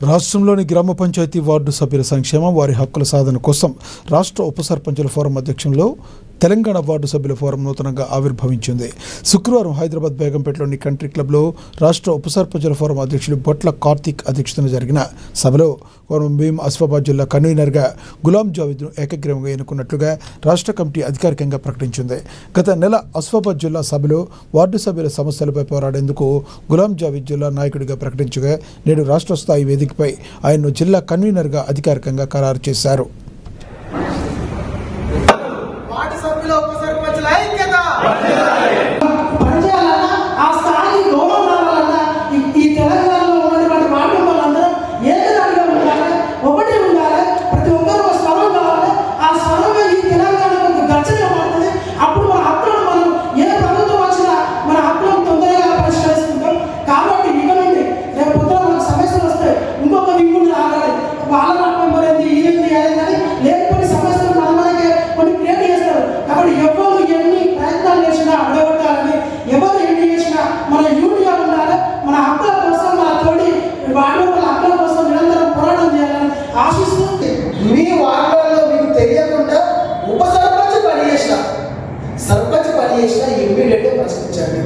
రాష్ట్రంలోని గ్రామ పంచాయతీ వార్డు సభ్యుల సంక్షేమం వారి హక్కుల సాధన కోసం రాష్ట్ర ఉప సర్పంచుల ఫోరం అధ్యక్షంలో తెలంగాణ వార్డు సభ్యుల ఫోరం నూతనంగా ఆవిర్భవించింది. శుక్రవారం హైదరాబాద్ బేగంపేటలోని కంట్రీ క్లబ్లో రాష్ట్ర ఉప సర్పంచుల ఫోరం అధ్యక్షులు బొట్ల కార్తీక్ అధ్యక్షతన జరిగిన సభలో భీం ఆసిఫాబాద్ జిల్లా కన్వీనర్గా గులాం జావేద్ను ఏకగ్రీవంగా ఎన్నుకున్నట్లుగా రాష్ట్ర కమిటీ అధికారికంగా ప్రకటించింది. గత నెల ఆసిఫాబాద్ జిల్లా సభలో వార్డు సభ్యుల సమస్యలపై పోరాడేందుకు గులాం జావేద్ జిల్లా నాయకుడిగా ప్రకటించగా నేడు రాష్ట్ర స్థాయి వేదికపై ఆయన్ను జిల్లా కన్వీనర్గా అధికారికంగా ఖరారు చేశారు. మీ వార్డులలో మీకు తెలియకుండా ఉప సర్పంచ్ పని చేసిన ఇమ్మీడియట్గా ప్రశ్నించండి.